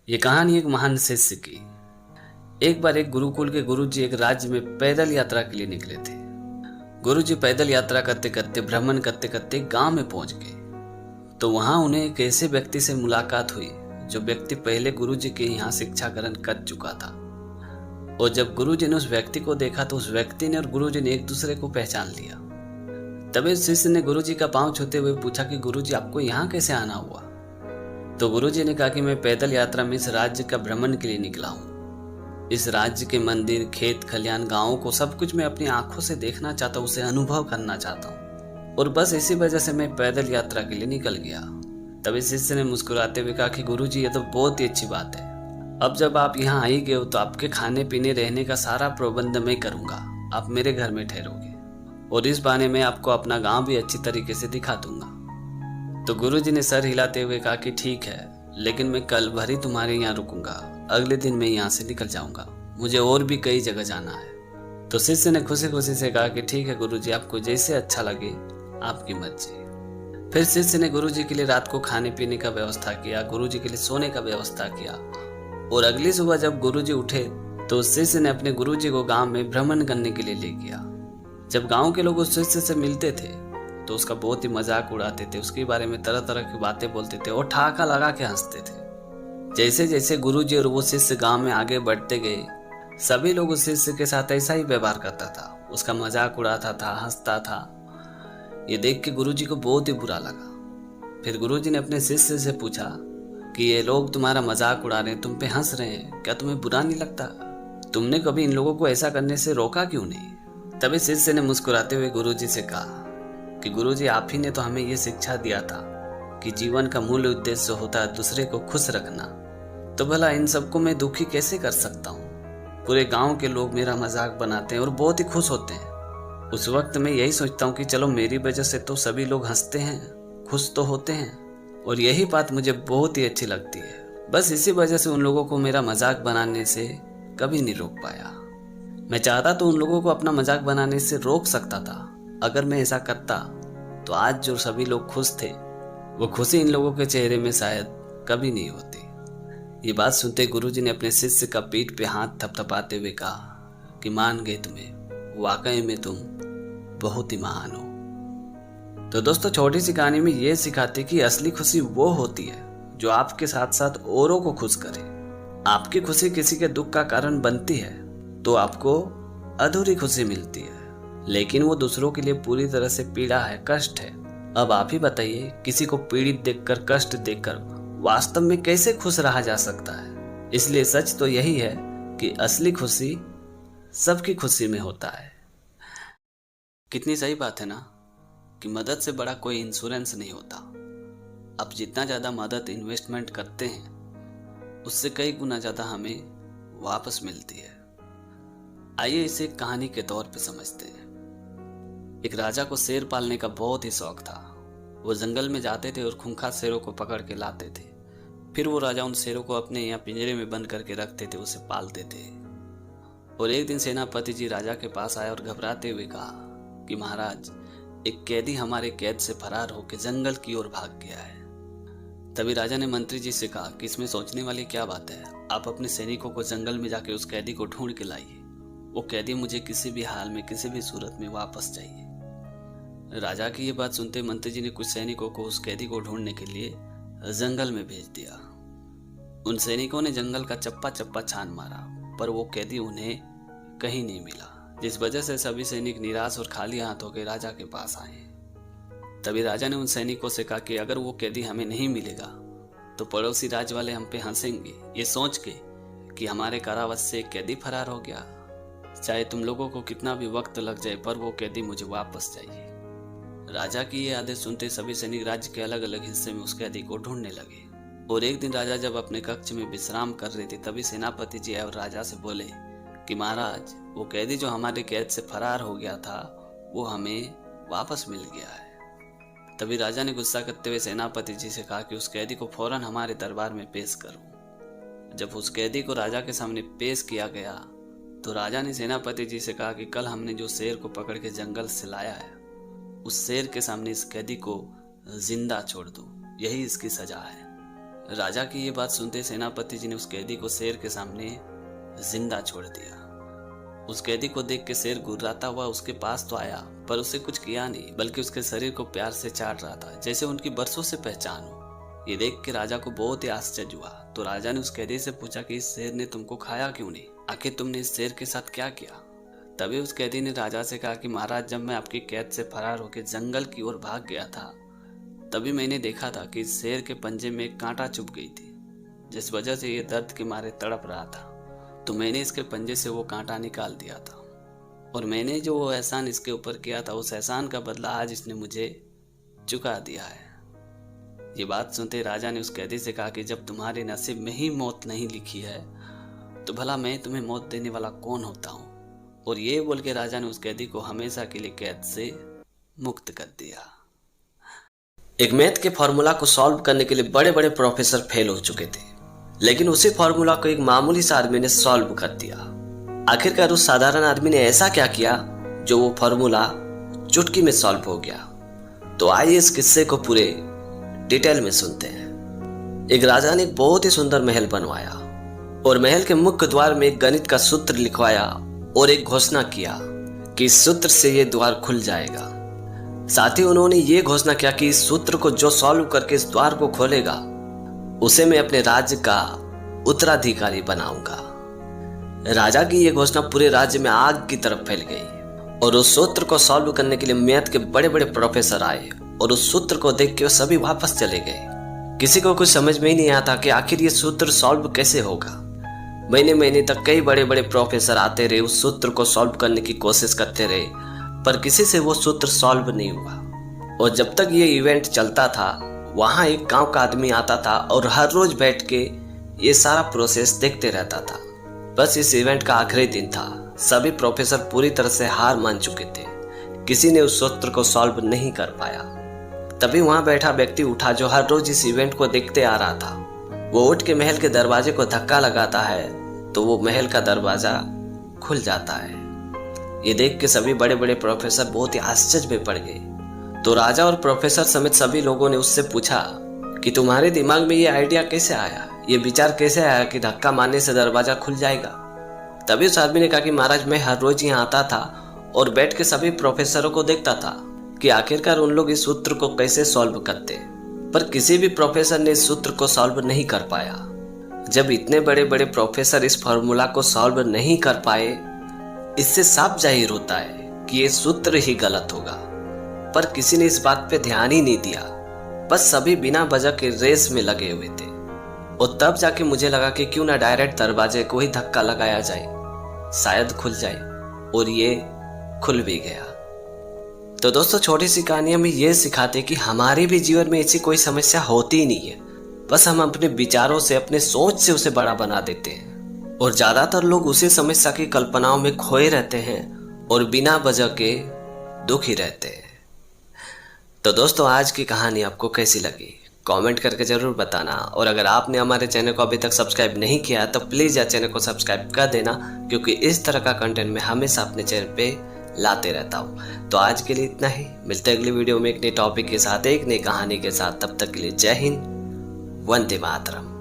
ये कहानी एक महान शिष्य की। एक बार एक गुरुकुल के गुरुजी एक राज्य में पैदल यात्रा के लिए निकले थे। गुरुजी पैदल यात्रा करते करते भ्रमण करते करते गांव में पहुंच गए तो वहां उन्हें एक ऐसे व्यक्ति से मुलाकात हुई जो व्यक्ति पहले गुरुजी के यहाँ शिक्षा ग्रहण कर चुका था। और जब गुरुजी ने उस व्यक्ति को देखा तो उस व्यक्ति ने और गुरुजी ने एक दूसरे को पहचान लिया। तभी शिष्य ने गुरुजी का पांव छूते हुए पूछा कि गुरुजी आपको यहाँ कैसे आना हुआ। तो गुरुजी ने कहा कि मैं पैदल यात्रा में इस राज्य का भ्रमण के लिए निकला हूँ। इस राज्य के मंदिर, खेत खलियान, गांवों को सब कुछ मैं अपनी आंखों से देखना चाहता हूँ, उसे अनुभव करना चाहता हूँ, और बस इसी वजह से मैं पैदल यात्रा के लिए निकल गया। तभी शिष्य ने मुस्कुराते हुए कहा कि गुरुजी ये तो बहुत ही अच्छी बात है। अब जब आप यहाँ आ ही गए हो तो आपके खाने पीने रहने का सारा प्रबंध मैं करूँगा। आप मेरे घर में ठहरोगे और इस बहाने मैं आपको अपना गाँव भी अच्छी तरीके से दिखा दूंगा। तो गुरुजी ने सर हिलाते हुए कहा कि ठीक है, लेकिन मैं कल भर ही तुम्हारे यहाँ रुकूंगा, अगले दिन मैं यहाँ से निकल जाऊंगा, मुझे और भी कई जगह जाना है। तो शिष्य ने खुशी खुशी से कहा कि ठीक है गुरुजी, आपको जैसे अच्छा लगे, आपकी मर्जी। फिर शिष्य ने गुरुजी के लिए रात को खाने पीने का व्यवस्था किया, गुरुजी के लिए सोने का व्यवस्था किया। और अगली सुबह जब गुरुजी उठे तो शिष्य ने अपने गुरुजी को गाँव में भ्रमण करने के लिए ले गया। जब गाँव के लोग उस शिष्य से मिलते थे तो उसका बहुत ही मजाक उड़ाते थे, उसके बारे में तरह तरह की बातें बोलते थे और ठहाका लगा के हंसते थे। जैसे जैसे गुरुजी और वो शिष्य गांव में आगे बढ़ते गए, सभी लोग उस शिष्य के साथ ऐसा ही व्यवहार करता था, उसका मजाक उड़ाता था, हंसता था। ये देख के गुरुजी को बहुत ही बुरा लगा। फिर गुरुजी ने अपने शिष्य से पूछा कि ये लोग तुम्हारा मजाक उड़ा रहे हैं, तुम पे हंस रहे हैं, क्या तुम्हें बुरा नहीं लगता? तुमने कभी इन लोगों को ऐसा करने से रोका क्यों नहीं? तभी शिष्य ने मुस्कुराते हुए गुरुजी से कहा कि गुरुजी, आप ही ने तो हमें ये शिक्षा दिया था कि जीवन का मूल उद्देश्य होता है दूसरे को खुश रखना। तो भला इन सबको मैं दुखी कैसे कर सकता हूँ? पूरे गांव के लोग मेरा मजाक बनाते हैं और बहुत ही खुश होते हैं। उस वक्त मैं यही सोचता हूँ कि चलो मेरी वजह से तो सभी लोग हंसते हैं, खुश तो होते हैं, और यही बात मुझे बहुत ही अच्छी लगती है। बस इसी वजह से उन लोगों को मेरा मजाक बनाने से कभी नहीं रोक पाया। मैं चाहता तो उन लोगों को अपना मजाक बनाने से रोक सकता था। अगर मैं ऐसा करता तो आज जो सभी लोग खुश थे, वो खुशी इन लोगों के चेहरे में शायद कभी नहीं होती। ये बात सुनते गुरुजी ने अपने शिष्य का पीठ पे हाथ थपथपाते हुए कहा कि मान गए तुम्हें, वाकई में तुम बहुत ही महान हो। तो दोस्तों, छोटी सी कहानी में ये सिखाती कि असली खुशी वो होती है जो आपके साथ साथ औरों को खुश करे। आपकी खुशी किसी के दुख का कारण बनती है तो आपको अधूरी खुशी मिलती है, लेकिन वो दूसरों के लिए पूरी तरह से पीड़ा है, कष्ट है। अब आप ही बताइए, किसी को पीड़ित देखकर, कष्ट देखकर वास्तव में कैसे खुश रहा जा सकता है? इसलिए सच तो यही है कि असली खुशी सबकी खुशी में होता है। कितनी सही बात है ना कि मदद से बड़ा कोई इंश्योरेंस नहीं होता। आप जितना ज़्यादा मदद इन्वेस्टमेंट करते हैं, उससे कई गुना ज़्यादा हमें वापस मिलती है। आइए इसे एक कहानी के तौर पे समझते हैं। एक राजा को शेर पालने का बहुत ही शौक था। वो जंगल में जाते थे और खूंखार शेरों को पकड़ के लाते थे। फिर वो राजा उन शेरों को अपने यहाँ पिंजरे में बंद करके रखते थे, उसे पालते थे। और एक दिन सेनापति जी राजा के पास आए और घबराते हुए कहा कि महाराज, एक कैदी हमारे कैद से फरार होकर जंगल की ओर भाग गया है। तभी राजा ने मंत्री जी से कहा कि इसमें सोचने वाली क्या बात है, आप अपने सैनिकों को जंगल में जाके उस कैदी को ढूंढ के लाइए। वो कैदी मुझे किसी भी हाल में, किसी भी सूरत में वापस चाहिए। राजा की ये बात सुनते मंत्री जी ने कुछ सैनिकों को उस कैदी को ढूंढने के लिए जंगल में भेज दिया। उन सैनिकों ने जंगल का चप्पा चप्पा छान मारा, पर वो कैदी उन्हें कहीं नहीं मिला, जिस वजह से सभी सैनिक निराश और खाली हाथ होकर राजा के पास आए। तभी राजा ने उन सैनिकों से कहा कि अगर वो कैदी हमें नहीं मिलेगा तो पड़ोसी राज्य वाले हम पे हंसेंगे, ये सोच के कि हमारे कारावास से एक कैदी फरार हो गया। चाहे तुम लोगों को कितना भी वक्त लग जाए, पर वो कैदी मुझे वापस चाहिए। राजा की ये आदेश सुनते सभी सैनिक राज्य के अलग अलग हिस्से में उस कैदी को ढूंढने लगे। और एक दिन राजा जब अपने कक्ष में विश्राम कर रहे थे, तभी सेनापति जी और राजा से बोले कि महाराज, वो कैदी जो हमारे कैद से फरार हो गया था, वो हमें वापस मिल गया है। तभी राजा ने गुस्सा करते हुए सेनापति जी से कहा कि उस कैदी को फौरन हमारे दरबार में पेश करो। जब उस कैदी को राजा के सामने पेश किया गया तो राजा ने सेनापति जी से कहा कि कल हमने जो शेर को पकड़ के जंगल से लाया है, उस शेर के सामने इस कैदी को जिंदा छोड़ दो, यही इसकी सजा है। राजा की ये बात सुनते सेनापति जी ने उस कैदी को शेर के सामने जिंदा छोड़ दिया। उस कैदी को देख के शेर गुर्राता हुआ उसके पास तो आया, पर उसे कुछ किया नहीं, बल्कि उसके शरीर को प्यार से चाट रहा था, जैसे उनकी बरसों से पहचान हो। ये देख के राजा को बहुत ही आश्चर्य हुआ। तो राजा ने उस कैदी से पूछा कि इस शेर ने तुमको खाया क्यों नहीं, आखिर तुमने इस शेर के साथ क्या किया। तभी उस कैदी ने राजा से कहा कि महाराज, जब मैं आपकी कैद से फरार होकर जंगल की ओर भाग गया था, तभी मैंने देखा था कि इस शेर के पंजे में एक कांटा चुभ गई थी, जिस वजह से ये दर्द के मारे तड़प रहा था। तो मैंने इसके पंजे से वो कांटा निकाल दिया था, और मैंने जो वो एहसान इसके ऊपर किया था, उस एहसान का बदला आज इसने मुझे चुका दिया है। ये बात सुनते राजा ने उस कैदी से कहा कि जब तुम्हारे नसीब में ही मौत नहीं लिखी है, तो भला मैं तुम्हें मौत देने वाला कौन होता हूँ। और ये बोल के राजा ने उस कैदी को हमेशा के लिए कैद से मुक्त कर दिया। एक मैथ के फॉर्मूला को सॉल्व करने के लिए बड़े बड़े प्रोफेसर फेल हो चुके थे, लेकिन उसी फॉर्मूला को एक मामूली सा आदमी ने सॉल्व कर दिया। आखिरकार उस साधारण आदमी ने ऐसा क्या किया जो वो फॉर्मूला चुटकी में सॉल्व हो गया। तो आइए इस किस्से को पूरे डिटेल में सुनते हैं। एक राजा ने एक बहुत ही सुंदर महल बनवाया और महल के मुख्य द्वार में एक गणित का सूत्र लिखवाया और एक घोषणा किया कि इस सूत्र से ये द्वार खुल जाएगा। साथ ही उन्होंने ये घोषणा किया कि इस सूत्र को जो सॉल्व करके इस द्वार को खोलेगा, उसे मैं अपने राज्य का उत्तराधिकारी बनाऊंगा। राजा की यह घोषणा पूरे राज्य में आग की तरफ फैल गई और उस सूत्र को सॉल्व करने के लिए मैथ के बड़े बड़े प्रोफेसर आए और उस सूत्र को देख के वो सभी वापस चले गए। किसी को कुछ समझ में ही नहीं आता कि आखिर ये सूत्र सॉल्व कैसे होगा। महीने महीने तक कई बड़े बड़े प्रोफेसर आते रहे, उस सूत्र को सॉल्व करने की कोशिश करते रहे, पर किसी से वो सूत्र सॉल्व नहीं हुआ। और जब तक ये इवेंट चलता था, वहां एक गांव का आदमी आता था और हर रोज बैठ के ये सारा प्रोसेस देखते रहता था। बस इस इवेंट का आखिरी दिन था। सभी प्रोफेसर पूरी तरह से हार मान चुके थे, किसी ने उस सूत्र को सॉल्व नहीं कर पाया। तभी वहां बैठा व्यक्ति उठा जो हर रोज इस इवेंट को देखते आ रहा था। वो उठ के महल के दरवाजे को धक्का लगाता है तो वो महल का दरवाजा खुल जाता है। ये देख के सभी बड़े बड़े प्रोफेसर बहुत ही आश्चर्य में पड़ गए। तो राजा और प्रोफेसर समेत सभी लोगों ने उससे पूछा कि तुम्हारे दिमाग में ये आइडिया कैसे आया, ये विचार कैसे आया कि धक्का मारने से दरवाजा खुल जाएगा। तभी उस आदमी ने कहा कि महाराज, मैं हर रोज यहाँ आता था और बैठ के सभी प्रोफेसरों को देखता था कि आखिरकार उन लोग इस सूत्र को कैसे सॉल्व करते, पर किसी भी प्रोफेसर ने इस सूत्र को सॉल्व नहीं कर पाया। जब इतने बड़े बड़े प्रोफेसर इस फॉर्मूला को सॉल्व नहीं कर पाए, इससे साफ जाहिर होता है कि ये सूत्र ही गलत होगा। पर किसी ने इस बात पे ध्यान ही नहीं दिया, बस सभी बिना वजह के रेस में लगे हुए थे। और तब जाके मुझे लगा कि क्यों ना डायरेक्ट दरवाजे को ही धक्का लगाया जाए, शायद खुल जाए। और ये खुल भी गया। तो दोस्तों, छोटी सी कहानी हमें ये सिखाते कि हमारे भी जीवन में ऐसी कोई समस्या होती ही नहीं है, बस हम अपने विचारों से, अपने सोच से उसे बड़ा बना देते हैं। और ज्यादातर लोग उसी समस्या की कल्पनाओं में खोए रहते हैं और बिना वजह के दुखी रहते हैं। तो दोस्तों, आज की कहानी आपको कैसी लगी कमेंट करके जरूर बताना। और अगर आपने हमारे चैनल को अभी तक सब्सक्राइब नहीं किया तो प्लीज़ यार चैनल को सब्सक्राइब कर देना, क्योंकि इस तरह का कंटेंट मैं हमेशा अपने चैनल पे लाते रहता हूँ। तो आज के लिए इतना ही, मिलते हैं अगली वीडियो में एक नए टॉपिक के साथ, एक नई कहानी के साथ। तब तक के लिए जय हिंद, वंदे मातरम।